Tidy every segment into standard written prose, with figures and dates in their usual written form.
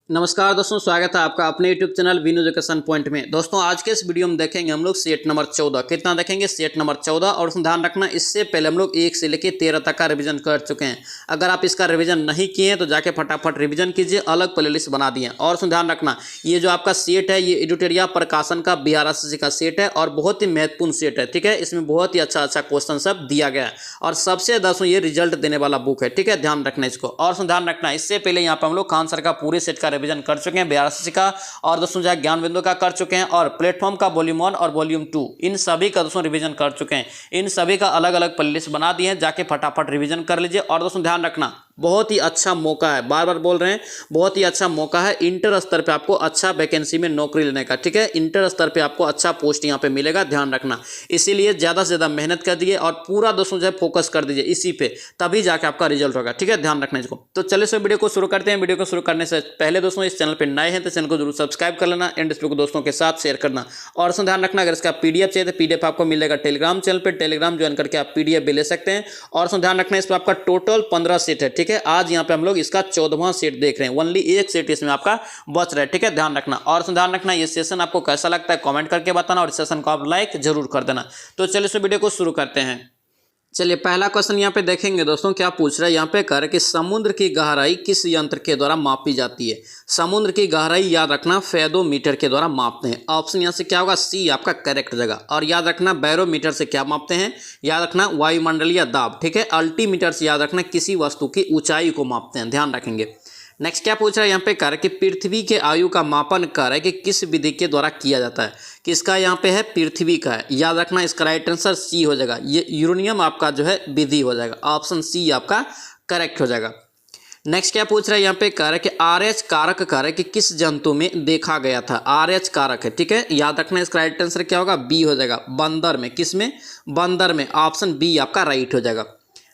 नमस्कार दोस्तों, स्वागत है आपका अपने YouTube channel Vinu education point में। दोस्तों आज के इस वीडियो में देखेंगे हम लोग सेट नंबर 14। कितना देखेंगे? Set number 14। और उसमें ध्यान रखना, इससे पहले हम लोग 1 से लेकर 13 तक का रिवीजन कर चुके हैं। अगर आप इसका रिवीजन नहीं किए हैं तो जाके फटाफट रिवीजन कीजिए, अलग प्लेलिस्ट बना दिए। और उसमें ध्यान रखना, ये जो आपका सेट है ये एडिटोरिया प्रकाशन का बिहार एसएससी का सेट है और बहुत ही महत्वपूर्ण सेट है। ठीक है, इसमें बहुत ही अच्छा क्वेश्चन सब दिया गया है और सबसे दोस्तों ये रिजल्ट देने वाला बुक है। ठीक है, ध्यान रखना इसको। और उसमें ध्यान रखना, इससे पहले यहाँ पर हम लोग खान सर का पूरे सेट का रिवीजन कर चुके हैं, एसएससी का, और दोस्तों जो है ज्ञान बिंदु का कर चुके हैं, और प्लेटफॉर्म का वॉल्यूम 1 और वॉल्यूम 2 इन सभी का दोस्तों रिवीजन कर चुके हैं। इन सभी का अलग अलग प्लेलिस्ट बना दिए हैं, जाके फटाफट रिवीजन कर लीजिए। और दोस्तों ध्यान रखना, बहुत ही अच्छा मौका है, बार बार बोल रहे हैं, बहुत ही अच्छा मौका है इंटर स्तर पे आपको अच्छा वैकेंसी में नौकरी लेने का। ठीक है, इंटर स्तर पे आपको अच्छा पोस्ट यहाँ पे मिलेगा, ध्यान रखना। इसीलिए ज़्यादा से ज़्यादा मेहनत कर दीजिए और पूरा दोस्तों जो है फोकस कर दीजिए इसी पे, तभी जाके आपका रिजल्ट होगा। ठीक है, ध्यान रखना इसको। तो चलिए सो वीडियो को शुरू करते हैं। वीडियो को शुरू करने से पहले दोस्तों इस चैनल पर नए हैं तो चैनल को जरूर सब्सक्राइब कर लेना एंड इस वीडियो को दोस्तों के साथ शेयर करना। और उसमें ध्यान रखना, अगर इसका पीडीएफ चाहिए तो पीडीएफ आपको मिलेगा टेलीग्राम चैनल पर, टेलीग्राम ज्वाइन करके आप पीडीएफ भी ले सकते हैं। और उसमें ध्यान रखना, इस पर आपका टोटल 15 सेट है। ठीक है, आज यहाँ पे हम लोग इसका 14वां सेट देख रहे हैं, ओनली एक सेट इसमें आपका बच रहा है। ठीक है, ध्यान रखना। और उसमें ध्यान रखना, ये सेशन आपको कैसा लगता है कमेंट करके बताना और इस सेशन को आप लाइक जरूर कर देना। तो चलिए इस वीडियो को शुरू करते हैं। चलिए पहला क्वेश्चन यहाँ पे देखेंगे दोस्तों, क्या पूछ रहा है यहाँ पे, कह रहे कि समुद्र की गहराई किस यंत्र के द्वारा मापी जाती है? समुद्र की गहराई याद रखना फेदोमीटर के द्वारा मापते हैं। ऑप्शन यहाँ से क्या होगा? सी आपका करेक्ट जगह। और याद रखना बैरोमीटर से क्या मापते हैं? याद रखना वायुमंडलीय दाब। ठीक है, अल्टीमीटर से याद रखना किसी वस्तु की ऊंचाई को मापते हैं, ध्यान रखेंगे। नेक्स्ट क्या पूछ रहा है यहाँ पे, कह रहा है कि पृथ्वी के आयु का मापन कर रहा है कि किस विधि के द्वारा किया जाता है? किसका यहाँ पे है? पृथ्वी का है। याद रखना इसका राइट आंसर सी हो जाएगा, ये यूरेनियम आपका जो है विधि हो जाएगा, ऑप्शन सी आपका करेक्ट हो जाएगा। नेक्स्ट क्या पूछ रहा है यहाँ पे, कह रहा है कि RH कारक कह रहा है कि किस जंतु में देखा गया था? RH कारक है। ठीक है, याद रखना इसका राइट आंसर क्या होगा? बी हो जाएगा, बंदर में। किस में? बंदर में, ऑप्शन बी आपका राइट हो जाएगा।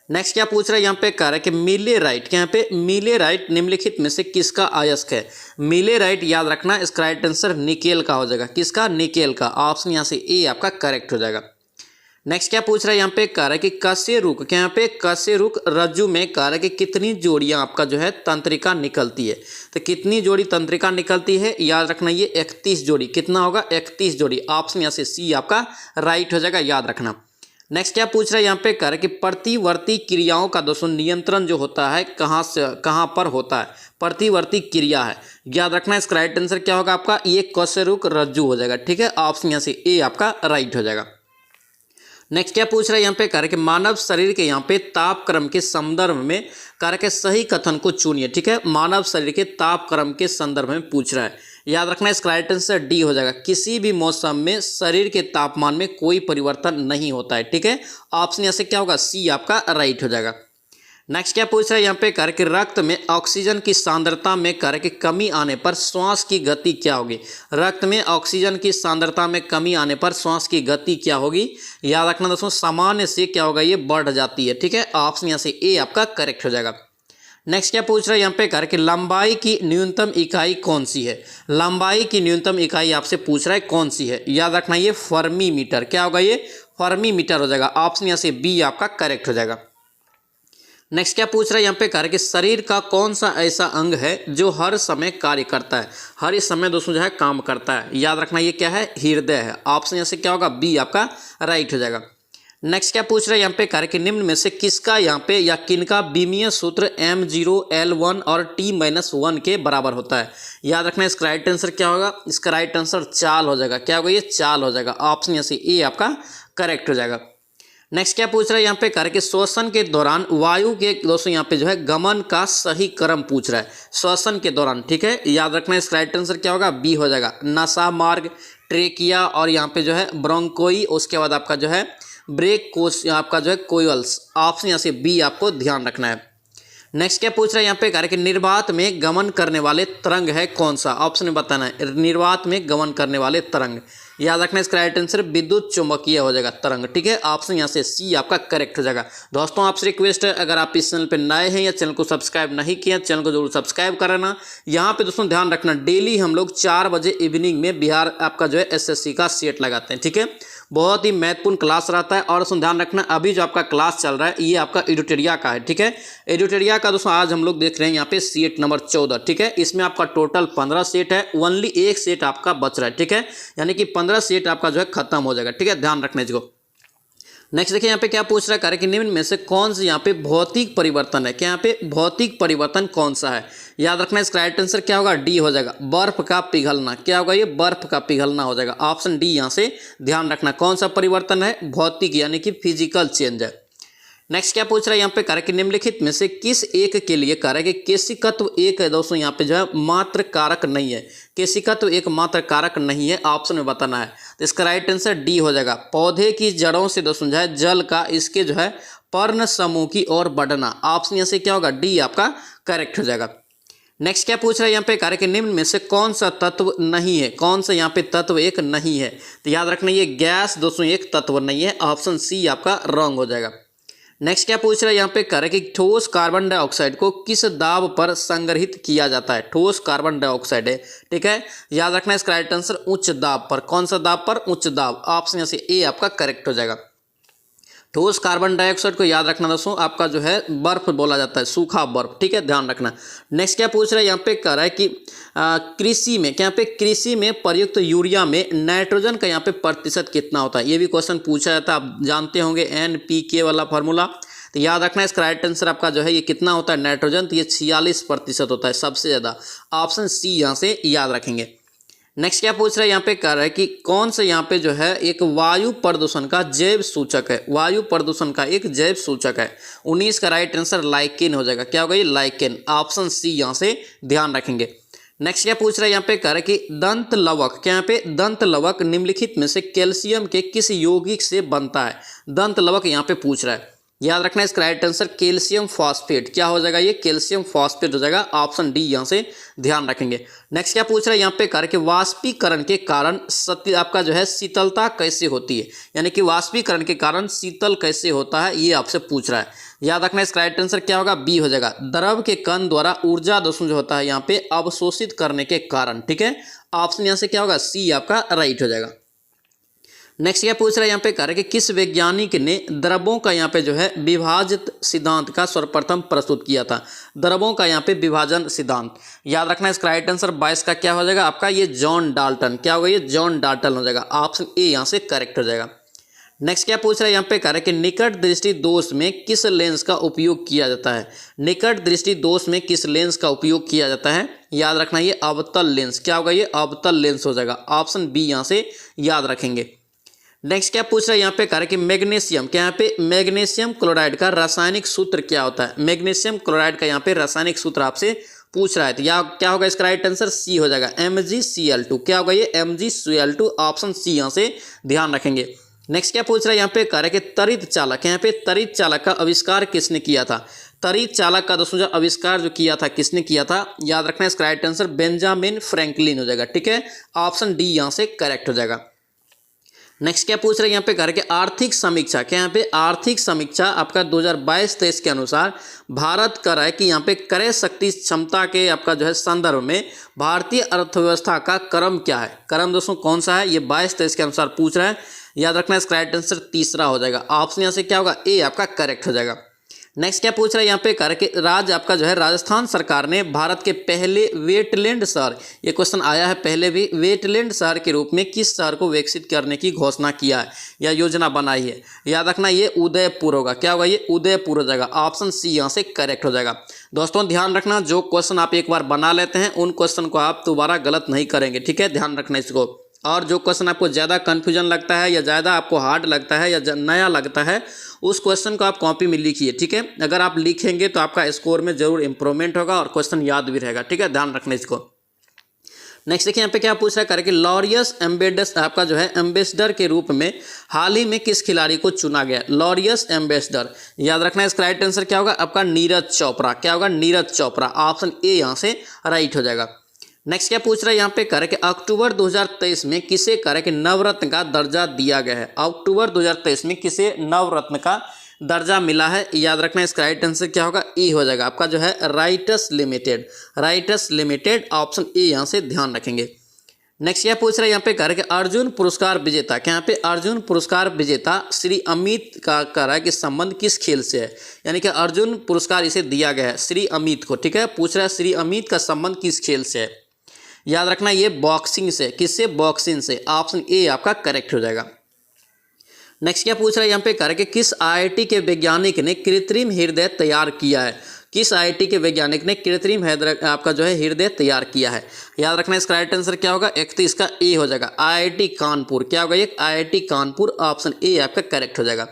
नेक्स्ट क्या पूछ रहा है यहाँ पे, कह रहा है कि मिलेराइट, यहाँ पे मिलेराइट निम्नलिखित में से किसका अयस्क है? मिलेराइट याद रखना इसका राइट आंसर निकेल का हो जाएगा। किसका? निकेल का, ऑप्शन यहाँ से ए आपका करेक्ट हो जाएगा। नेक्स्ट क्या पूछ रहा है यहाँ पे, कह रहा है कि कशेरुक, क्या यहाँ पे कशेरुक रज्जु में कह रहा है कि कितनी जोड़ियाँ आपका जो है तंत्रिका निकलती है? तो कितनी जोड़ी तंत्रिका निकलती है? याद रखना ये 31 जोड़ी। कितना होगा? 31 जोड़ी, ऑप्शन यहाँ से सी आपका राइट हो जाएगा, याद रखना। नेक्स्ट क्या पूछ रहा है यहाँ पे, कह रहा है कि प्रतिवर्ती क्रियाओं का दोस्तों नियंत्रण जो होता है कहाँ से कहाँ पर होता है? प्रतिवर्ती क्रिया है, याद रखना इसका राइट आंसर क्या होगा आपका? ये कशेरुक रज्जु हो जाएगा। ठीक है, ऑप्शन यहाँ से ए आपका राइट हो जाएगा। नेक्स्ट क्या पूछ रहा है यहाँ पे, कह रहा है कि मानव शरीर के यहाँ पे तापक्रम के संदर्भ में कह रहा है कि सही कथन को चुनिए। ठीक है, मानव शरीर के तापक्रम के संदर्भ में पूछ रहा है, याद रखना इसका राइट आंसर डी हो जाएगा। किसी भी मौसम में शरीर के तापमान में कोई परिवर्तन नहीं होता है। ठीक है, ऑप्शन यहाँ से क्या होगा? सी आपका राइट हो जाएगा। नेक्स्ट क्या पूछ रहा है यहाँ पे, कह रहा है कि रक्त में ऑक्सीजन की सांद्रता में कह रहा है कि कमी आने पर श्वास की गति क्या होगी? रक्त में ऑक्सीजन की सांद्रता में कमी आने पर श्वास की गति क्या होगी? याद रखना दोस्तों सामान्य से क्या होगा? ये बढ़ जाती है। ठीक है, ऑप्शन यहाँ से ए आपका करेक्ट हो जाएगा। नेक्स्ट क्या पूछ रहा है यहाँ पे, कह रहा है कि लंबाई की न्यूनतम इकाई कौन सी है? लंबाई की न्यूनतम इकाई आपसे पूछ रहा है कौन सी है? याद रखना ये फर्मी मीटर। क्या होगा? ये फर्मी मीटर हो जाएगा, ऑप्शन यहाँ से बी आपका करेक्ट हो जाएगा। नेक्स्ट क्या पूछ रहा है यहाँ पे, कह रहा है कि शरीर का कौन सा ऐसा अंग है जो हर समय कार्य करता है? हर समय दोस्तों जो है काम करता है। याद रखना ये क्या है? हृदय है, ऑप्शन यहाँ से क्या होगा? बी आपका राइट हो जाएगा। नेक्स्ट क्या पूछ रहा है यहाँ पे, कह रहा है कि निम्न में से किसका यहाँ पे या किनका बीमीय सूत्र m0 l1 और t-1 के बराबर होता है? याद रखना इसका राइट आंसर क्या होगा? इसका राइट आंसर चाल हो जाएगा। क्या होगा? ये चाल हो जाएगा, ऑप्शन यहाँ से ए आपका करेक्ट हो जाएगा। नेक्स्ट क्या पूछ रहा है यहाँ पे, कह रहा है कि श्वसन के दौरान वायु के दोस्तों यहाँ पे जो है गमन का सही क्रम पूछ रहा है, श्वसन के दौरान। ठीक है, याद रखना इसका राइट आंसर क्या होगा? बी हो जाएगा, नसा मार्ग, ट्रेकिया और यहाँ पे जो है ब्रोंकोई, उसके बाद आपका जो है ब्रेक कोश आपका जो है कोयल्स, ऑप्शन यहाँ से बी आपको ध्यान रखना है। नेक्स्ट क्या पूछ रहा है यहाँ पे, कह रहा है कि निर्वात में गमन करने वाले तरंग है कौन सा? ऑप्शन में बताना है, निर्वात में गमन करने वाले तरंग। याद रखना इसका राइट आंसर विद्युत चुंबकीय हो जाएगा, तरंग। ठीक है, ऑप्शन यहाँ से सी आपका करेक्ट हो जाएगा। दोस्तों आपसे रिक्वेस्ट है, अगर आप इस चैनल पे नए हैं या चैनल को सब्सक्राइब नहीं किया, चैनल को जरूर सब्सक्राइब करना। यहाँ पे दोस्तों ध्यान रखना, डेली हम लोग 4 बजे इवनिंग में बिहार आपका जो है एसएससी का सेट लगाते हैं। ठीक है, बहुत ही महत्वपूर्ण क्लास रहता है। और दोस्तों ध्यान रखना, अभी जो आपका क्लास चल रहा है ये आपका एडिटोरिया का है, ठीक है। एडिटोरिया का दोस्तों आज हम लोग देख रहे हैं यहाँ पे सेट नंबर 14, ठीक है। इसमें आपका टोटल 15 सेट है, ओनली एक सेट आपका बच रहा है, ठीक है। यानी कि 15 सेट आपका जो है खत्म हो जाएगा, ठीक है। ध्यान रखना इसको। नेक्स्ट देखिए यहाँ पे क्या पूछ रहा है, कार्य कि निम्न में से कौन सा यहाँ पे भौतिक परिवर्तन है। क्या यहाँ पे भौतिक परिवर्तन कौन सा है? याद रखना, इसका राइट आंसर क्या होगा? डी हो जाएगा, बर्फ का पिघलना। क्या होगा? ये बर्फ का पिघलना हो जाएगा, ऑप्शन डी यहाँ से ध्यान रखना। कौन सा परिवर्तन है? भौतिक यानी कि फिजिकल चेंज है। नेक्स्ट क्या पूछ रहा है यहाँ पे, कार्य कि निम्नलिखित में से किस एक के लिए कार्य कि केशिकत्व एक है दोस्तों, यहाँ पे जो है मात्र कारक नहीं है। केशिकत्व एक मात्र कारक नहीं है, ऑप्शन में बताना है। तो इसका राइट आंसर डी हो जाएगा। पौधे की जड़ों से दोस्तों जो है जल का इसके जो है पर्ण समूह की ओर बढ़ना, ऑप्शन यहाँ से क्या होगा? डी आपका करेक्ट हो जाएगा। नेक्स्ट क्या पूछ रहा है यहाँ पे, कार्य के निम्न में से कौन सा तत्व नहीं है? कौन सा यहाँ पे तत्व एक नहीं है? तो याद रखना, ये गैस दोस्तों एक तत्व नहीं है, ऑप्शन सी आपका रॉन्ग हो जाएगा। नेक्स्ट क्या पूछ रहा है यहाँ पे, कार्य कि ठोस कार्बन डाइऑक्साइड को किस दाब पर संग्रहित किया जाता है? ठोस कार्बन डाइऑक्साइड है, ठीक है। याद रखना, इसका राइट आंसर उच्च दाब पर। कौन सा दाब पर? उच्च दाब, ऑप्शन यहाँ से ए आपका करेक्ट हो जाएगा। ठोस कार्बन डाइऑक्साइड को याद रखना दोस्तों, आपका जो है बर्फ बोला जाता है, सूखा बर्फ, ठीक है, ध्यान रखना। नेक्स्ट क्या पूछ रहा है यहाँ पे, कह रहा है कि कृषि में, क्या यहाँ पे कृषि में प्रयुक्त यूरिया में नाइट्रोजन का यहाँ पे प्रतिशत कितना होता है? ये भी क्वेश्चन पूछा जाता है, आप जानते होंगे NPK वाला फार्मूला। तो याद रखना, इसका राइट आंसर आपका जो है ये कितना होता है नाइट्रोजन? तो ये 46% होता है, सबसे ज़्यादा, ऑप्शन सी यहाँ से याद रखेंगे। नेक्स्ट क्या पूछ रहा है यहाँ पे, कह रहा है कि कौन सा यहाँ पे जो है एक वायु प्रदूषण का जैव सूचक है? वायु प्रदूषण का एक जैव सूचक है। 19 का राइट आंसर लाइकेन हो जाएगा। क्या होगा? ये लाइकेन, ऑप्शन सी यहाँ से ध्यान रखेंगे। नेक्स्ट क्या पूछ रहा है यहाँ पे, कह रहा है कि दंत लवक, क्या यहाँ पे दंत लवक निम्नलिखित में से कैल्शियम के किस यौगिक से बनता है? दंत लवक यहाँ पे पूछ रहा है। याद रखना, इसका राइट आंसर कैल्शियम फॉस्फेट। क्या हो जाएगा? ये कैल्शियम फॉस्फेट हो जाएगा, ऑप्शन डी यहाँ से ध्यान रखेंगे। नेक्स्ट क्या पूछ रहा है यहाँ पे, कार्य कि वाष्पीकरण के कारण आपका जो है शीतलता कैसे होती है? यानी कि वाष्पीकरण के कारण शीतल कैसे होता है, ये आपसे पूछ रहा है। याद रखना, इसका राइट आंसर क्या होगा? बी हो जाएगा, द्रव के कण द्वारा ऊर्जा दोस्तों जो होता है यहाँ पे अवशोषित करने के कारण, ठीक है। ऑप्शन यहाँ से क्या होगा? सी आपका राइट हो जाएगा। नेक्स्ट क्या पूछ रहा है यहाँ पे, कार्य कि किस वैज्ञानिक ने द्रवों का यहाँ पे जो है विभाजित सिद्धांत का सर्वप्रथम प्रस्तुत किया था? द्रवों का यहाँ पे विभाजन सिद्धांत, याद रखना, इसका राइट आंसर 22 का क्या हो जाएगा आपका? ये जॉन डाल्टन। क्या होगा? ये जॉन डाल्टन हो जाएगा, ऑप्शन ए यहाँ से करेक्ट हो जाएगा। नेक्स्ट क्या पूछ रहा है यहाँ पे, कार्य कि निकट दृष्टि दोष में किस लेंस का उपयोग किया जाता है? निकट दृष्टि दोष में किस लेंस का उपयोग किया जाता है? याद रखना, ये अवतल लेंस। क्या होगा? ये अवतल लेंस हो जाएगा, ऑप्शन बी यहाँ से याद रखेंगे। नेक्स्ट क्या पूछ रहा है यहाँ पे, कार्य कि मैग्नीशियम, क्या यहाँ पे मैग्नीशियम क्लोराइड का रासायनिक सूत्र क्या होता है? मैग्नीशियम क्लोराइड का यहाँ पे रासायनिक सूत्र आपसे पूछ रहा है, तो क्या होगा? इसका राइट आंसर सी हो जाएगा, MgCl2। क्या होगा? ये MgCl2, ऑप्शन सी यहाँ से ध्यान रखेंगे। नेक्स्ट क्या पूछ रहा है यहाँ पे, कार्य कि तरित चालक, यहाँ पे तरित चालक का आविष्कार किसने किया था? तरित चालक का दोस्तों जो आविष्कार जो किया था, किसने किया था? याद रखना, इसका राइट आंसर बेंजामिन फ्रैंकलिन हो जाएगा, ठीक है, ऑप्शन डी यहाँ से करेक्ट हो जाएगा। नेक्स्ट क्या पूछ रहे हैं यहाँ पे, कार्य कि आर्थिक समीक्षा, क्या यहाँ पे आर्थिक समीक्षा आपका 2022-23 के अनुसार भारत कर रहा है कि यहाँ पे क्रय शक्ति क्षमता के आपका जो है संदर्भ में भारतीय अर्थव्यवस्था का क्रम क्या है? क्रम दोस्तों कौन सा है? ये 22-23 के अनुसार पूछ रहा है। याद रखना, इसका राइट आंसर तीसरा हो जाएगा, ऑप्शन यहाँ से क्या होगा? ए आपका करेक्ट हो जाएगा। नेक्स्ट क्या पूछ रहा है यहाँ पे, कार्य कि राज्य आपका जो है राजस्थान सरकार ने भारत के पहले वेटलैंड शहर, ये क्वेश्चन आया है पहले भी, वेटलैंड शहर के रूप में किस शहर को विकसित करने की घोषणा किया है या योजना बनाई है? याद रखना, ये उदयपुर होगा। क्या होगा? ये उदयपुर हो जाएगा, ऑप्शन सी यहाँ से करेक्ट हो जाएगा। दोस्तों ध्यान रखना, जो क्वेश्चन आप एक बार बना लेते हैं उन क्वेश्चन को आप दोबारा गलत नहीं करेंगे, ठीक है, ध्यान रखना इसको। और जो क्वेश्चन आपको ज़्यादा कन्फ्यूजन लगता है या ज़्यादा आपको हार्ड लगता है या नया लगता है, उस क्वेश्चन को आप कॉपी में लिखिए, ठीक है। अगर आप लिखेंगे तो आपका स्कोर में जरूर इंप्रूवमेंट होगा और क्वेश्चन याद भी रहेगा, ठीक है, ध्यान रखना इसको। नेक्स्ट देखिए यहाँ पे क्या पूछ रहा है, कार्य कि लॉरियस एम्बेडस आपका जो है एम्बेसडर के रूप में हाल ही में किस खिलाड़ी को चुना गया? लॉरियस एम्बेसडर, याद रखना, इसका राइट आंसर क्या होगा आपका? नीरज चोपड़ा। क्या होगा? नीरज चोपड़ा, ऑप्शन ए यहाँ से राइट हो जाएगा। नेक्स्ट क्या पूछ रहा है यहाँ पे, कार्य कि अक्टूबर 2023 में किसे कार्य कि नवरत्न का दर्जा दिया गया है? अक्टूबर 2023 में किसे नवरत्न का दर्जा मिला है? याद रखना, इसका राइट आंसर क्या होगा? ई हो जाएगा आपका जो है rights limited, rights limited, option A यहाँ से ध्यान रखेंगे। नेक्स्ट क्या पूछ रहा है यहाँ पे कह रहा है कि अर्जुन पुरस्कार विजेता, क्या यहाँ पे अर्जुन पुरस्कार विजेता श्री अमित का कह रहा है कि संबंध किस खेल से है, यानी कि अर्जुन पुरस्कार इसे दिया गया है श्री अमित को, ठीक है। पूछ रहा है श्री अमित का संबंध किस खेल से है, याद रखना ये बॉक्सिंग से, किससे, बॉक्सिंग से। ऑप्शन ए आपका करेक्ट हो जाएगा। नेक्स्ट क्या पूछ रहा है यहाँ पे कह रहा है कि किस आईआईटी के वैज्ञानिक ने कृत्रिम हृदय तैयार किया है, किस आईआईटी के वैज्ञानिक ने कृत्रिम आपका जो है हृदय तैयार किया है, याद रखना इसका राइट आंसर क्या होगा, एक तो इसका ए हो जाएगा आईआईटी कानपुर, क्या होगा ये आईआईटी कानपुर, ऑप्शन ए आपका करेक्ट हो जाएगा।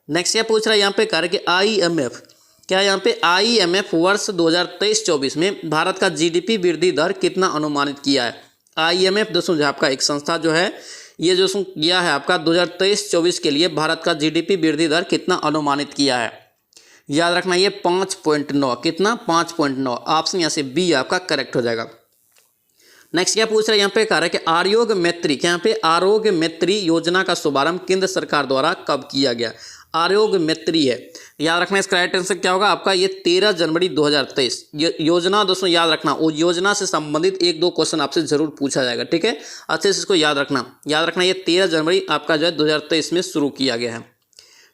नेक्स्ट क्या पूछ रहा है यहाँ पे कह रहा है कि आईएमएफ, क्या यहाँ पे आईएमएफ वर्ष 2023-24 में भारत का जीडीपी वृद्धि दर कितना अनुमानित किया है। आईएमएफ दोस्तों जो आपका एक संस्था जो है ये जो किया है आपका 2023-24 के लिए भारत का जीडीपी वृद्धि दर कितना अनुमानित किया है, याद रखना ये 5.9, कितना 5.9, ऑप्शन यहाँ से बी आपका करेक्ट हो जाएगा। नेक्स्ट क्या पूछ रहा है यहाँ पे कह रहा है कि आरोग्य मैत्री, क्या यहाँ पे आरोग्य मैत्री योजना का शुभारंभ केंद्र सरकार द्वारा कब किया गया, आरोग्य मैत्री है, याद रखना इसका राइट आंसर क्या होगा आपका ये 13 जनवरी 2023। योजना दोस्तों याद रखना, वो योजना से संबंधित 1-2 क्वेश्चन आपसे जरूर पूछा जाएगा, ठीक है, अच्छे से इसको याद रखना ये 13 जनवरी आपका जो है 2023 में शुरू किया गया है।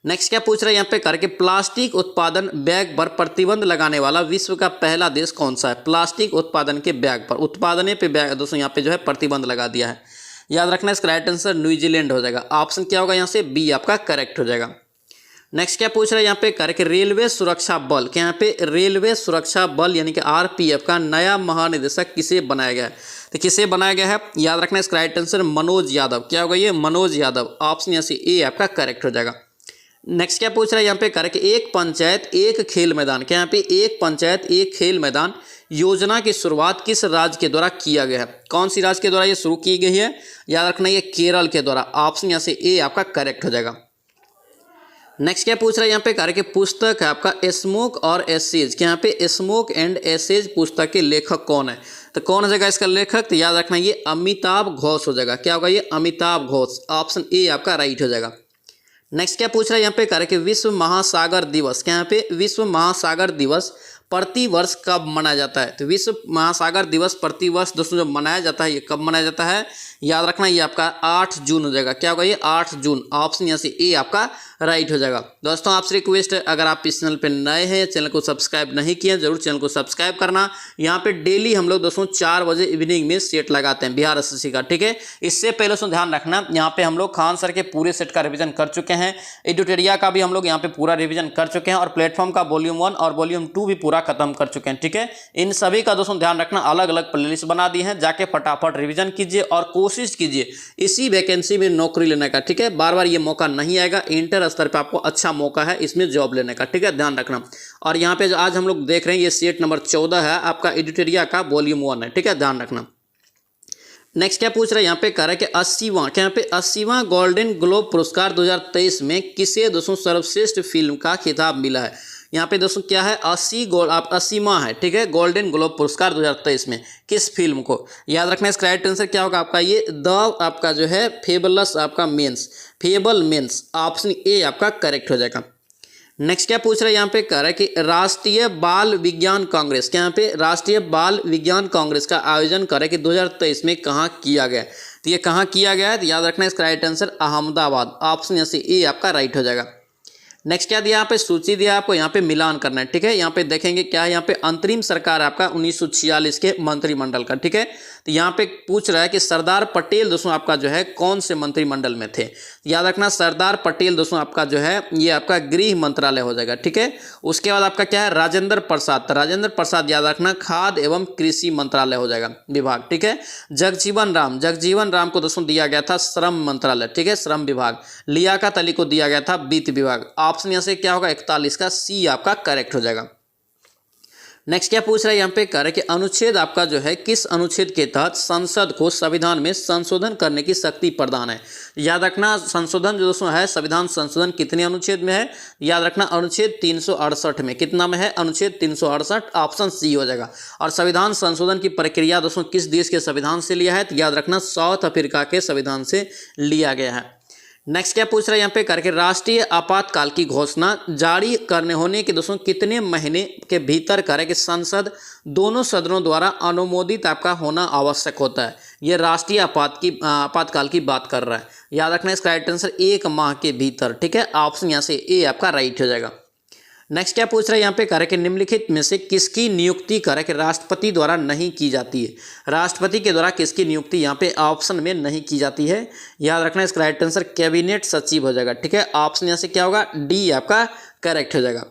नेक्स्ट क्या पूछ रहा है यहाँ पे करके प्लास्टिक उत्पादन बैग पर प्रतिबंध लगाने वाला विश्व का पहला देश कौन सा है, प्लास्टिक उत्पादन के बैग पर, उत्पादन पे बैग दोस्तों यहाँ पे जो है प्रतिबंध लगा दिया है, याद रखना इसका राइट आंसर न्यूजीलैंड हो जाएगा, ऑप्शन क्या होगा यहाँ से बी आपका करेक्ट हो जाएगा। नेक्स्ट क्या पूछ रहा है यहाँ पे करके रेलवे सुरक्षा बल, क्या यहाँ पे रेलवे सुरक्षा बल यानी कि आरपीएफ का नया महानिदेशक किसे बनाया गया है, तो किसे बनाया गया है, याद रखना इसका राइट आंसर मनोज यादव, क्या होगा ये मनोज यादव, ऑप्शन यहाँ से ए आपका करेक्ट हो जाएगा। नेक्स्ट क्या पूछ रहा है यहाँ पे करके एक पंचायत एक खेल मैदान, क्या यहाँ पे एक पंचायत एक खेल मैदान योजना की शुरुआत किस राज्य के द्वारा किया गया है, कौन सी राज्य के द्वारा ये शुरू की गई है, याद रखना ये केरल के द्वारा, ऑप्शन यहाँ से ए आपका करेक्ट हो जाएगा। नेक्स्ट क्या पूछ रहा है यहाँ पे कह कि पुस्तक है आपका स्मोक और एसेज, क्या यहाँ पे स्मोक एंड एसेज पुस्तक के लेखक कौन है, तो कौन हो जाएगा इसका लेखक, तो याद रखना ये अमिताभ घोष हो जाएगा, क्या होगा ये अमिताभ घोष, ऑप्शन ए आपका राइट हो जाएगा। नेक्स्ट क्या पूछ रहा है यहाँ पे कह रहे कि विश्व महासागर दिवस, क्या यहाँ पे विश्व महासागर दिवस प्रति वर्ष कब मनाया जाता है, तो विश्व महासागर दिवस प्रति वर्ष दोस्तों जो मनाया जाता है ये कब मनाया जाता है, याद रखना ये आपका 8 जून हो जाएगा, क्या होगा ये 8 जून, ऑप्शन यहाँ से ए आपका राइट हो जाएगा। दोस्तों आपसे रिक्वेस्ट है अगर आप इस चैनल पे नए हैं, चैनल को सब्सक्राइब नहीं किए जरूर चैनल को सब्सक्राइब करना। यहाँ पे डेली हम लोग दोस्तों 4 बजे इवनिंग में सेट लगाते हैं बिहार एसएससी का, ठीक है। इससे पहले दोस्तों ध्यान रखना यहाँ पे हम लोग खान सर के पूरे सेट का रिविजन कर चुके हैं, एडुटेरिया का भी हम लोग यहाँ पे पूरा रिविजन कर चुके हैं और प्लेटफॉर्म का वॉल्यूम 1 और वॉल्यूम 2 भी पूरा खत्म कर चुके हैं, ठीक है। इन सभी का दोस्तों ध्यान रखना, अलग अलग प्लेलिस्ट बना दी है, जाके फटाफट रिविजन कीजिए और कोशिश कीजिए इसी वैकेंसी में नौकरी लेने का, ठीक है। बार बार ये मौका नहीं आएगा, इंटर स्तर पे आपको अच्छा मौका है इसमें जॉब लेने का, ठीक है, ध्यान रखना। और यहाँ पे जो आज हम लोग देख रहे हैं ये सेट नंबर 14 है आपका, एडिटोरिया का वॉल्यूम 1 है, ठीक है, ध्यान रखना। नेक्स्ट क्या पूछ रहा है यहाँ पे कह रहा है कि 80वां, क्या यहाँ पे 80वां गोल्डन ग्लोब पुरस्कार 2023 में किसे दोस्तों सर्वश्रेष्ठ फिल्म का खिताब मिला है। यहाँ पे दोस्तों क्या है 80वां है, ठीक है, गोल्डन ग्लोब पुरस्कार 2023 में किस फिल्म को, याद रखना इसका राइट आंसर क्या होगा आपका ये द आपका जो है फेबलस आपका means, fable means, option A आपका करेक्ट हो जाएगा। नेक्स्ट क्या पूछ रहा है यहाँ पे कह रहा है कि राष्ट्रीय बाल विज्ञान कांग्रेस, क्या यहाँ पे राष्ट्रीय बाल विज्ञान कांग्रेस का आयोजन करे कि 2023 में कहाँ किया गया, तो ये कहाँ किया गया है, तो याद रखना इसका राइट आंसर अहमदाबाद, ऑप्शन यहाँ से ए आपका राइट हो जाएगा। नेक्स्ट क्या दिया यहाँ पे सूची दिया आपको, यहाँ पे मिलान करना है, ठीक है। यहाँ पे देखेंगे क्या है, यहाँ पे अंतरिम सरकार आपका 1946 के मंत्रिमंडल का, ठीक है। तो यहाँ पे पूछ रहा है कि सरदार पटेल दोस्तों आपका जो है कौन से मंत्रिमंडल में थे, याद रखना सरदार पटेल दोस्तों आपका जो है ये आपका गृह मंत्रालय हो जाएगा, ठीक है। उसके बाद आपका क्या है राजेंद्र प्रसाद, तो राजेंद्र प्रसाद याद रखना खाद्य एवं कृषि मंत्रालय हो जाएगा विभाग, ठीक है। जगजीवन राम को दोस्तों दिया गया था श्रम मंत्रालय, ठीक है, श्रम विभाग। लियाकत अली को दिया गया था वित्त विभाग, ऑप्शन यहाँ से क्या होगा 41 का सी आपका करेक्ट हो जाएगा। नेक्स्ट क्या पूछ रहा है यहाँ पे कह रहा है कि अनुच्छेद आपका जो है किस अनुच्छेद के तहत संसद को संविधान में संशोधन करने की शक्ति प्रदान है, याद रखना संशोधन जो दोस्तों है संविधान संशोधन कितने अनुच्छेद में है, याद रखना अनुच्छेद 368 में, कितना में है अनुच्छेद 368, ऑप्शन सी हो जाएगा। और संविधान संशोधन की प्रक्रिया दोस्तों किस देश के संविधान से लिया है, तो याद रखना साउथ अफ्रीका के संविधान से लिया गया है। नेक्स्ट क्या पूछ रहा है यहाँ पे करके, राष्ट्रीय आपातकाल की घोषणा जारी करने होने के दोस्तों कितने महीने के भीतर करे कि संसद दोनों सदनों द्वारा अनुमोदित आपका होना आवश्यक होता है। ये राष्ट्रीय आपातकाल की बात कर रहा है। याद रखना इसका राइट आंसर 1 माह के भीतर। ठीक है, ऑप्शन यहाँ से ए आपका राइट हो जाएगा। नेक्स्ट क्या पूछ रहा है यहाँ पे करे कि निम्नलिखित में से किसकी नियुक्ति करे कि राष्ट्रपति द्वारा नहीं की जाती है। राष्ट्रपति के द्वारा किसकी नियुक्ति यहाँ पे ऑप्शन में नहीं की जाती है। याद रखना इसका राइट आंसर कैबिनेट सचिव हो जाएगा। ठीक है, ऑप्शन यहाँ से क्या होगा, डी आपका करेक्ट हो जाएगा।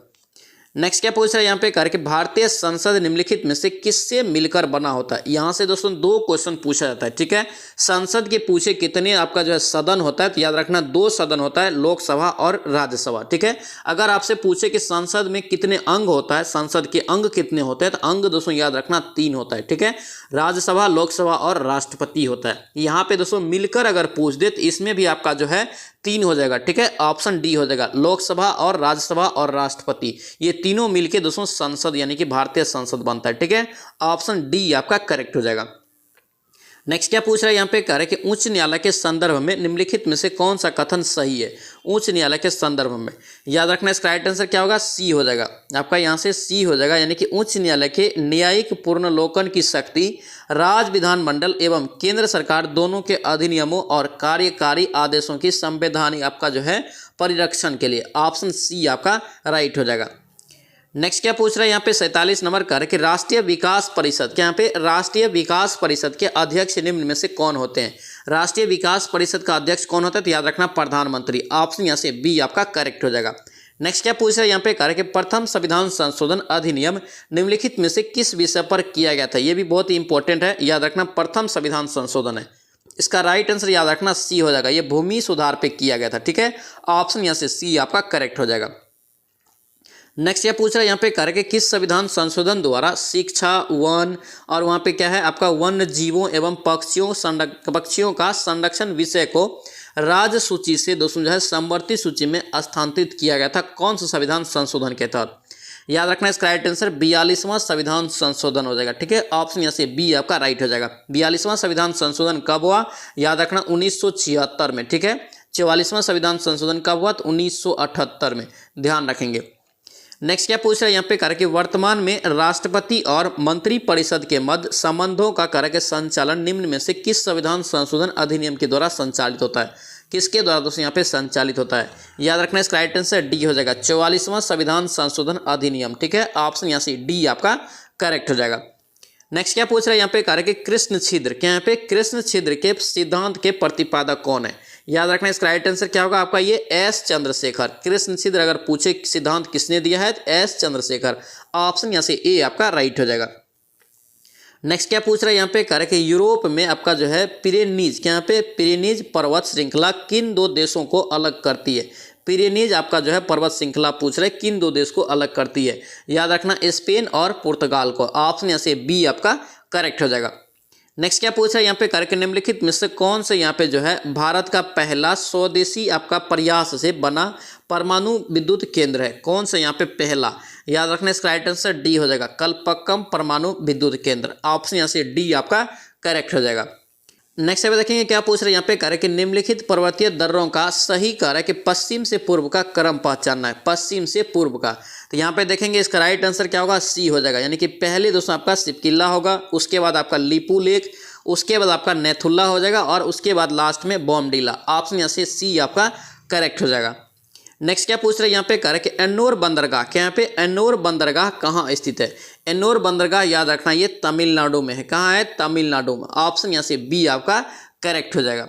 नेक्स्ट क्या पूछ रहा है यहाँ पे करके, भारतीय संसद निम्नलिखित में से किससे मिलकर बना होता है। यहाँ से दोस्तों 2 क्वेश्चन पूछा जाता है। ठीक है, संसद के पूछे कितने आपका जो है सदन होता है, तो याद रखना 2 सदन होता है, लोकसभा और राज्यसभा। ठीक है, अगर आपसे पूछे कि संसद में कितने अंग होता है, संसद के अंग कितने होते हैं, तो अंग दोस्तों याद रखना 3 होता है। ठीक है, राज्यसभा, लोकसभा और राष्ट्रपति होता है। यहाँ पे दोस्तों मिलकर अगर पूछ दे तो इसमें भी आपका जो है 3 हो जाएगा। ठीक है, ऑप्शन डी हो जाएगा, लोकसभा और राज्यसभा और राष्ट्रपति, ये तीनों मिलके दोस्तों संसद यानी कि भारतीय संसद बनता है। ठीक है, ऑप्शन डी आपका करेक्ट हो जाएगा। नेक्स्ट क्या पूछ रहा है यहाँ पे, कह रहे कि उच्च न्यायालय के संदर्भ में निम्नलिखित में से कौन सा कथन सही है। उच्च न्यायालय के संदर्भ में याद रखना इसका राइट आंसर क्या होगा, सी हो जाएगा आपका, यहाँ से सी हो जाएगा। यानी कि उच्च न्यायालय के न्यायिक पुनर्लोकन की शक्ति राज्य विधानमंडल एवं केंद्र सरकार दोनों के अधिनियमों और कार्यकारी आदेशों की संवैधानिक आपका जो है परिरक्षण के लिए, ऑप्शन सी आपका राइट हो जाएगा। नेक्स्ट क्या पूछ रहा है यहाँ पे 47 नंबर कर कि राष्ट्रीय विकास परिषद के यहाँ पे राष्ट्रीय विकास परिषद के अध्यक्ष निम्न में से कौन होते हैं। राष्ट्रीय विकास परिषद का अध्यक्ष कौन होता है, तो याद रखना प्रधानमंत्री, ऑप्शन यहाँ से बी आपका करेक्ट हो जाएगा। नेक्स्ट क्या पूछ रहा है यहाँ पे कर कि प्रथम संविधान संशोधन अधिनियम निम्नलिखित में से किस विषय पर किया गया था। ये भी बहुत ही इंपॉर्टेंट है, याद रखना प्रथम संविधान संशोधन है। इसका राइट आंसर याद रखना सी हो जाएगा, ये भूमि सुधार पे किया गया था। ठीक है, ऑप्शन यहाँ से सी आपका करेक्ट हो जाएगा। नेक्स्ट ये पूछ रहा है यहाँ पे कर के किस संविधान संशोधन द्वारा शिक्षा, वन और वहाँ पे क्या है आपका वन्य जीवों एवं पक्षियों का संरक्षण विषय को राज्य सूची से दोस्तों जो है समवर्ती सूची में स्थानांतरित किया गया था। कौन सा संविधान संशोधन के तहत, याद रखना इसका राइट आंसर 42वां संविधान संशोधन हो जाएगा। ठीक है, ऑप्शन यहाँ से बी आपका राइट हो जाएगा। 42वां संविधान संशोधन कब हुआ, याद रखना 1976 में। ठीक है, 44वां संविधान संशोधन कब हुआ, तो 1978 में, ध्यान रखेंगे। नेक्स्ट क्या पूछ रहा है यहाँ पे कर के वर्तमान में राष्ट्रपति और मंत्रिपरिषद के मध्य संबंधों का कर के संचालन निम्न में से किस संविधान संशोधन अधिनियम के द्वारा संचालित होता है। किसके द्वारा दोस्तों यहाँ पे संचालित होता है, याद रखना इसका राइट आंसर डी हो जाएगा, 44वां संविधान संशोधन अधिनियम। ठीक है, ऑप्शन यहाँ से डी आपका करेक्ट हो जाएगा। नेक्स्ट क्या पूछ रहा है यहाँ पे कर के कृष्ण छिद्र के यहाँ पे कृष्ण छिद्र के सिद्धांत के प्रतिपादक कौन है। याद रखना इसका राइट आंसर क्या होगा आपका, ये एस चंद्रशेखर। कृष्ण छिद्र अगर पूछे सिद्धांत किसने दिया है, तो एस चंद्रशेखर, ऑप्शन यहाँ से ए आपका राइट हो जाएगा। नेक्स्ट क्या पूछ रहा है यहाँ पे कर के यूरोप में आपका जो है पिरेनीज के यहाँ पे पिरेनीज पर्वत श्रृंखला किन 2 देशों को अलग करती है। पिरेनीज आपका जो है पर्वत श्रृंखला पूछ रहे किन 2 देश को अलग करती है, याद रखना स्पेन और पुर्तगाल को, ऑप्शन यहाँ से बी आपका करेक्ट हो जाएगा। नेक्स्ट क्या पूछ रहा है यहाँ पे करके निम्नलिखित में से कौन से यहाँ पे जो है भारत का पहला स्वदेशी आपका प्रयास से बना परमाणु विद्युत केंद्र है। कौन सा यहाँ पे पहला, याद रखना इसका राइट आंसर डी हो जाएगा, कल्पक्कम परमाणु विद्युत केंद्र, ऑप्शन यहाँ से डी आपका करेक्ट हो जाएगा। नेक्स्ट यहाँ पे देखेंगे क्या पूछ रहे हैं यहाँ पे कह रहे कि निम्नलिखित पर्वतीय दर्रों का सही कह रहा है कि पश्चिम से पूर्व का क्रम पहचानना है, पश्चिम से पूर्व का। तो यहाँ पे देखेंगे इसका राइट आंसर क्या होगा, सी हो जाएगा। यानी कि पहले दोस्तों आपका सिपकिल्ला होगा, उसके बाद आपका लिपू लेक, उसके बाद आपका नेथुल्ला हो जाएगा और उसके बाद लास्ट में बॉमडीला, ऑप्शन यहाँ से सी आपका करेक्ट हो जाएगा। नेक्स्ट क्या पूछ रहे हैं यहाँ पे कह रहे कि एन्नोर बंदरगाह के यहाँ पे एन्नोर बंदरगाह कहाँ स्थित है। एन्नोर बंदरगाह याद रखना ये तमिलनाडु में है। कहाँ है, तमिलनाडु में, ऑप्शन यहाँ से बी आपका करेक्ट हो जाएगा।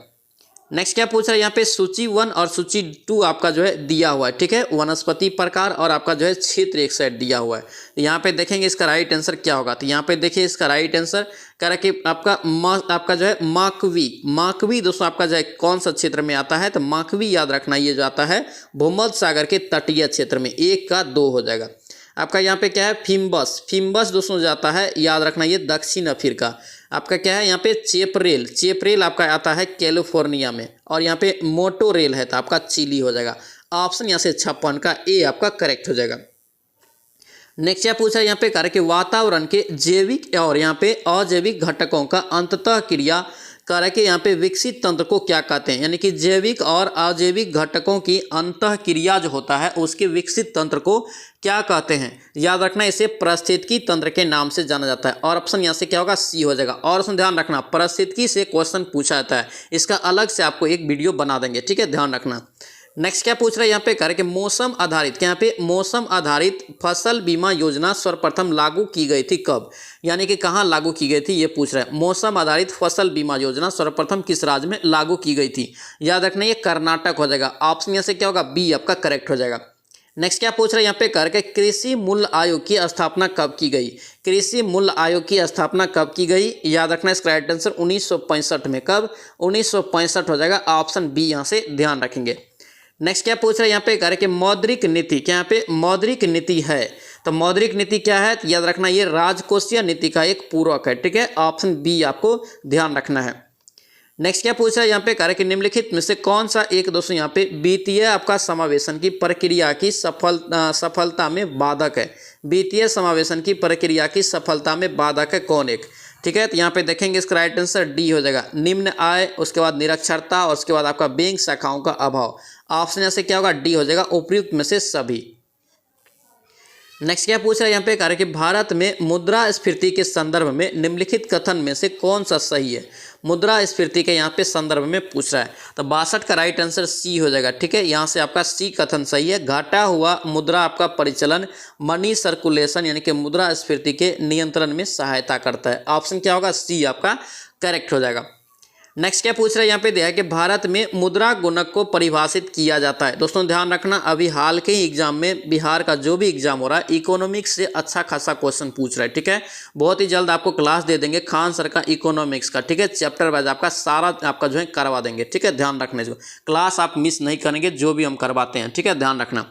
नेक्स्ट क्या पूछ रहा है यहाँ पे सूची 1 और सूची 2 आपका जो है दिया हुआ है। ठीक है, वनस्पति प्रकार और आपका जो है क्षेत्र एक साइड दिया हुआ है। यहाँ पे देखेंगे इसका राइट आंसर क्या होगा, तो यहाँ पे देखिए इसका राइट आंसर कह रहा है कि आपका जो है माकवी दोस्तों आपका जो है कौन सा क्षेत्र में आता है, तो माकवी याद रखना ये जो आता है भूमध्य सागर के तटीय क्षेत्र में, 1 का 2 हो जाएगा। आपका यहाँ पे क्या है फिम्बस दोस्तों जाता है, याद रखना ये दक्षिण अफ्रीका। आपका क्या है यहाँ पे चेपरेल आपका आता है कैलिफोर्निया में, और यहाँ पे मोटोरेल है तो आपका चिली हो जाएगा, ऑप्शन यहाँ से 56 का ए आपका करेक्ट हो जाएगा। नेक्स्ट क्या पूछा यहाँ पे कह रहे कि वातावरण के जैविक और यहाँ पे अजैविक घटकों का अंततः क्रिया कह रहा है कि यहाँ पे विकसित तंत्र को क्या कहते हैं, यानी कि जैविक और अजैविक घटकों की अंतःक्रिया जो होता है उसके विकसित तंत्र को क्या कहते हैं। याद रखना इसे पारिस्थितिकी तंत्र के नाम से जाना जाता है। और ऑप्शन यहाँ से क्या होगा, सी हो जाएगा। और उसमें ध्यान रखना पारिस्थितिकी से क्वेश्चन पूछा जाता है, इसका अलग से आपको एक वीडियो बना देंगे, ठीक है, ध्यान रखना। नेक्स्ट क्या पूछ रहा है यहाँ पे, कह रहे कि मौसम आधारित, यहाँ पे मौसम आधारित फसल बीमा योजना सर्वप्रथम लागू की गई थी कब, यानी कि कहाँ लागू की गई थी ये पूछ रहा है। मौसम आधारित फसल बीमा योजना सर्वप्रथम किस राज्य में लागू की गई थी। याद रखना ये कर्नाटक हो जाएगा। ऑप्शन यहाँ से क्या होगा, बी आपका करेक्ट हो जाएगा। नेक्स्ट क्या पूछ रहे हैं यहाँ पे, करके कृषि मूल्य आयोग की स्थापना कब की गई। कृषि मूल्य आयोग की स्थापना कब की गई। याद रखना इसका राइट आंसर 1965 में। कब, 1965 हो जाएगा। ऑप्शन बी यहाँ से ध्यान रखेंगे। नेक्स्ट क्या पूछ रहे हैं यहाँ पे, कह रहे कि मौद्रिक नीति, क्या यहाँ पे मौद्रिक नीति है, तो मौद्रिक नीति क्या है, तो याद रखना ये राजकोषीय नीति का एक पूरक है, ठीक है। ऑप्शन बी आपको ध्यान रखना है। नेक्स्ट क्या पूछ रहा है यहाँ पे, कह रहे कि निम्नलिखित में से कौन सा एक दोस्तों यहाँ पे वित्तीय आपका समावेशन की प्रक्रिया की सफलता में बाधक है। वित्तीय समावेशन की प्रक्रिया की सफलता में बाधक है कौन एक, ठीक है। तो यहाँ पे देखेंगे इसका राइट आंसर डी हो जाएगा। निम्न आय, उसके बाद निरक्षरता और उसके बाद आपका बैंक शाखाओं का अभाव। ऑप्शन यहाँ से क्या होगा, डी हो जाएगा, उपर्युक्त में से सभी। नेक्स्ट क्या पूछ रहा है यहाँ पे, कह रहे कि भारत में मुद्रास्फीति के संदर्भ में निम्नलिखित कथन में से कौन सा सही है। मुद्रास्फीति के यहाँ पे संदर्भ में पूछ रहा है, तो 62 का राइट आंसर सी हो जाएगा, ठीक है। यहाँ से आपका सी कथन सही है। घटा हुआ मुद्रा आपका परिचलन मनी सर्कुलेशन यानी कि मुद्रास्फीति के नियंत्रण में सहायता करता है। ऑप्शन क्या होगा, सी आपका करेक्ट हो जाएगा। नेक्स्ट क्या पूछ रहा है यहाँ पे दिया है कि भारत में मुद्रा गुणक को परिभाषित किया जाता है। दोस्तों ध्यान रखना, अभी हाल के ही एग्जाम में बिहार का जो भी एग्जाम हो रहा है इकोनॉमिक्स से अच्छा खासा क्वेश्चन पूछ रहा है, ठीक है। बहुत ही जल्द आपको क्लास दे देंगे खान सर का इकोनॉमिक्स का, ठीक है। चैप्टर वाइज आपका सारा आपका जो है करवा देंगे, ठीक है। ध्यान रखने से क्लास आप मिस नहीं करेंगे जो भी हम करवाते हैं, ठीक है, ध्यान रखना।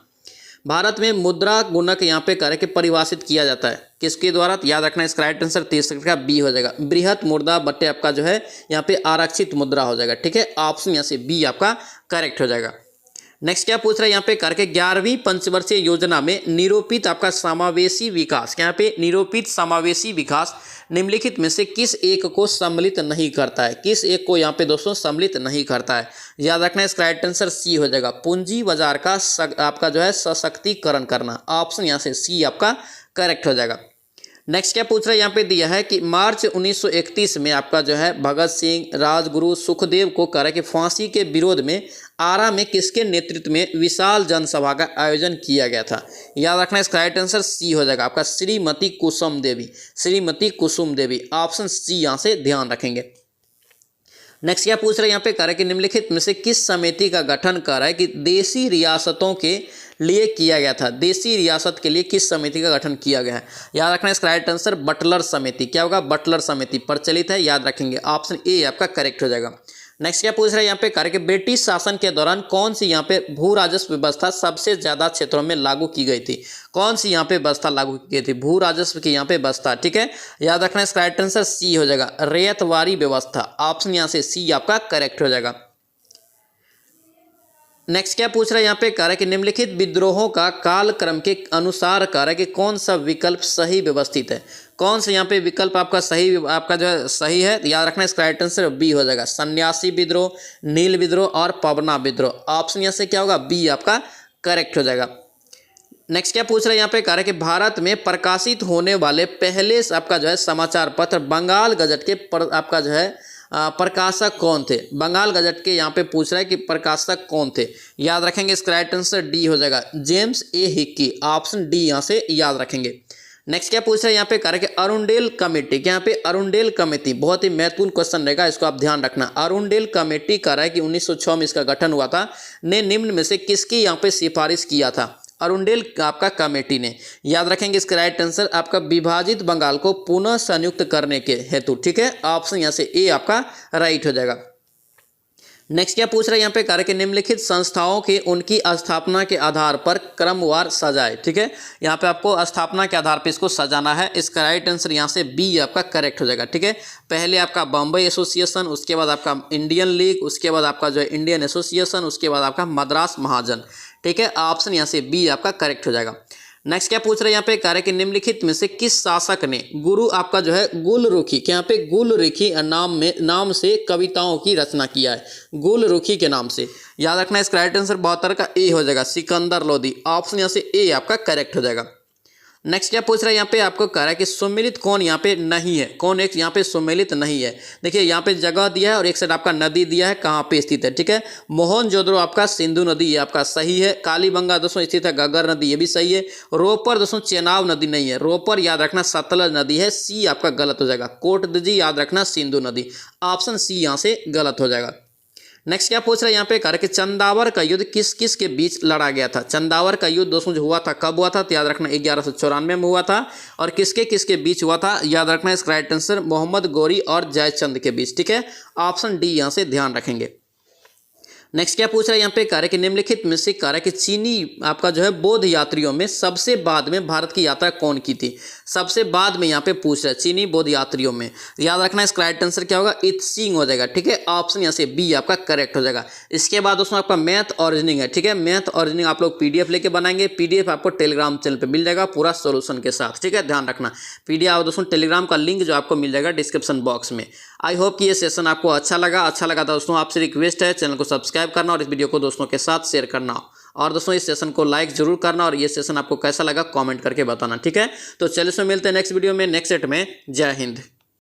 भारत में मुद्रा गुणक यहाँ पे करे कि परिभाषित किया जाता है किसके द्वारा, तो याद रखना इसका राइट आंसर 30 का बी हो जाएगा। बृहत मुद्रा बट्टे आपका जो है यहाँ पे आरक्षित मुद्रा हो जाएगा, ठीक है। ऑप्शन यहाँ से बी आपका करेक्ट हो जाएगा। नेक्स्ट क्या पूछ रहा है यहाँ पे, करके 11वीं पंचवर्षीय योजना में निरूपित आपका समावेशी विकास, यहाँ पे निरूपित समावेशी विकास निम्नलिखित में से किस एक को सम्मिलित नहीं करता है। किस एक को यहाँ पे दोस्तों सम्मिलित नहीं करता है। याद रखना इसका राइट आंसर सी हो जाएगा। पूंजी बाजार का आपका जो है सशक्तिकरण करना। ऑप्शन यहाँ से सी आपका करेक्ट हो जाएगा। नेक्स्ट क्या पूछ रहा है यहाँ पे दिया है कि मार्च 1931 में आपका जो है भगत सिंह, राजगुरु, सुखदेव को कह रहा है कि फांसी के विरोध में आरा में किसके नेतृत्व में विशाल जनसभा का आयोजन किया गया था। याद रखना इसका राइट आंसर सी हो जाएगा आपका श्रीमती कुसुम देवी। श्रीमती कुसुम देवी, ऑप्शन सी यहाँ से ध्यान रखेंगे। नेक्स्ट क्या पूछ रहे हैं यहाँ पे, कह रहा है कि निम्नलिखित में से किस समिति का गठन कर रहा है कि देशी रियासतों के लिए किया गया था। देशी रियासत के लिए किस समिति का गठन किया गया है। याद रखना इसका राइट आंसर बटलर समिति। क्या होगा, बटलर समिति प्रचलित है, याद रखेंगे। ऑप्शन ए आपका करेक्ट हो जाएगा। नेक्स्ट क्या पूछ रहा है यहाँ पे, कह रहा है कि ब्रिटिश शासन के दौरान कौन सी यहाँ पे भू राजस्व व्यवस्था सबसे ज्यादा क्षेत्रों में लागू की गई थी। कौन सी यहाँ पे व्यवस्था लागू की गई थी, भू राजस्व की यहाँ पे व्यवस्था, ठीक है। याद रखना इसका राइट आंसर सी हो जाएगा, रैयतवारी व्यवस्था। ऑप्शन यहाँ से सी आपका करेक्ट हो जाएगा। नेक्स्ट क्या पूछ रहा है यहाँ पे, कह रहा है कि निम्नलिखित विद्रोहों का कालक्रम के अनुसार कह रहा है कि कौन सा विकल्प सही व्यवस्थित है। कौन सा यहाँ पे विकल्प आपका सही आपका जो है सही है, याद रखना इसका राइट आंसर बी हो जाएगा। सन्यासी विद्रोह, नील विद्रोह और पवना विद्रोह। ऑप्शन यहाँ से क्या होगा, बी आपका करेक्ट हो जाएगा। नेक्स्ट क्या पूछ रहे हैं यहाँ पे, कह रहा है कि भारत में प्रकाशित होने वाले पहले आपका जो है समाचार पत्र बंगाल गजट के आपका जो है प्रकाशक कौन थे। बंगाल गजट के यहाँ पे पूछ रहा है कि प्रकाशक कौन थे। याद रखेंगे इसका राइट आंसर डी हो जाएगा, जेम्स ए हिक्की। ऑप्शन डी यहाँ से याद रखेंगे। नेक्स्ट क्या पूछ रहे हैं यहाँ पे, कह रहे हैं कि अरुणडेल कमेटी, क्या यहाँ पे अरुणडेल कमेटी बहुत ही महत्वपूर्ण क्वेश्चन रहेगा, इसको आप ध्यान रखना। अरुणडेल कमेटी कह रहा है कि 1906 में इसका गठन हुआ था, ने निम्न में से किसकी यहाँ पे सिफारिश किया था। अरुणडेल आपका कमेटी ने। याद रखेंगे इसका राइट आंसर आपका विभाजित बंगाल को पुनः संयुक्त करने के हेतु, ठीक है। ऑप्शन यहाँ से ए आपका राइट हो जाएगा। नेक्स्ट क्या पूछ रहा है यहाँ पे, कह रहे कि निम्नलिखित संस्थाओं के उनकी स्थापना के आधार पर क्रमवार सजाए, ठीक है। यहाँ पे आपको स्थापना के आधार पर इसको सजाना है। इसका राइट आंसर यहाँ से बी आपका करेक्ट हो जाएगा, ठीक है। पहले आपका बॉम्बे एसोसिएशन, उसके बाद आपका इंडियन लीग, उसके बाद आपका जो है इंडियन एसोसिएशन, उसके बाद आपका मद्रास महाजन, ठीक है। ऑप्शन यहाँ से बी आपका करेक्ट हो जाएगा। नेक्स्ट क्या पूछ रहे हैं यहाँ पे, कार्य के निम्नलिखित में से किस शासक ने गुरु आपका जो है गुलरुखी के यहाँ पे गुलरुखी नाम से कविताओं की रचना किया है, गुलरुखी के नाम से। याद रखना इसका राइट आंसर 72 का ए हो जाएगा, सिकंदर लोदी। ऑप्शन यहाँ से ए आपका करेक्ट हो जाएगा। नेक्स्ट क्या पूछ रहा है यहाँ पे, आपको कह रहा है कि सुमेलित कौन यहाँ पे नहीं है, कौन एक यहाँ पे सुमेलित नहीं है। देखिए यहाँ पे जगह दिया है और एक साइड आपका नदी दिया है, कहाँ पे स्थित है, ठीक है। मोहनजोदड़ो आपका सिंधु नदी, ये आपका सही है। कालीबंगा दोस्तों स्थित है घग्गर नदी, ये भी सही है। रोपर दोस्तों चेनाब नदी नहीं है, रोपर याद रखना सतलज नदी है, सी आपका गलत हो जाएगा। कोटदजी याद रखना सिंधु नदी, ऑप्शन सी यहाँ से गलत हो जाएगा। नेक्स्ट क्या पूछ रहा है यहाँ पे, कह रहा है कि चंदावर का युद्ध किस किस के बीच लड़ा गया था। चंदावर का युद्ध दोस्तों जो हुआ था कब हुआ था, तो याद रखना 1194 में हुआ था। और किसके किसके बीच हुआ था, याद रखना इसका राइट आंसर मोहम्मद गौरी और जयचंद के बीच, ठीक है। ऑप्शन डी यहाँ से ध्यान रखेंगे। नेक्स्ट क्या पूछ रहा है यहाँ पे, कार्य के निम्नलिखित में से कार्य के चीनी आपका जो है बौद्ध यात्रियों में सबसे बाद में भारत की यात्रा कौन की थी। सबसे बाद में यहाँ पे पूछ रहा है चीनी बौद्ध यात्रियों में। याद रखना इसका राइट आंसर क्या होगा, इत्सिंग हो जाएगा, ठीक है। ऑप्शन यहाँ से बी आपका करेक्ट हो जाएगा। इसके बाद दोस्तों आपका मैथ और रीजनिंग है, ठीक है। मैथ और रीजनिंग आप लोग पीडीएफ लेके बनाएंगे, पीडीएफ आपको टेलीग्राम चैनल पर मिल जाएगा पूरा सोल्यूशन के साथ, ठीक है। ध्यान रखना पीडीएफ दोस्तों टेलीग्राम का लिंक जो आपको मिल जाएगा डिस्क्रिप्शन बॉक्स में। आई होप कि ये सेशन आपको अच्छा लगा दोस्तों आपसे रिक्वेस्ट है चैनल को सब्सक्राइब करना और इस वीडियो को दोस्तों के साथ शेयर करना, और दोस्तों इस सेशन को लाइक जरूर करना, और ये सेशन आपको कैसा लगा कमेंट करके बताना, ठीक है। तो चलिए इसमें मिलते हैं नेक्स्ट वीडियो में नेक्स्ट सेट में। जय हिंद।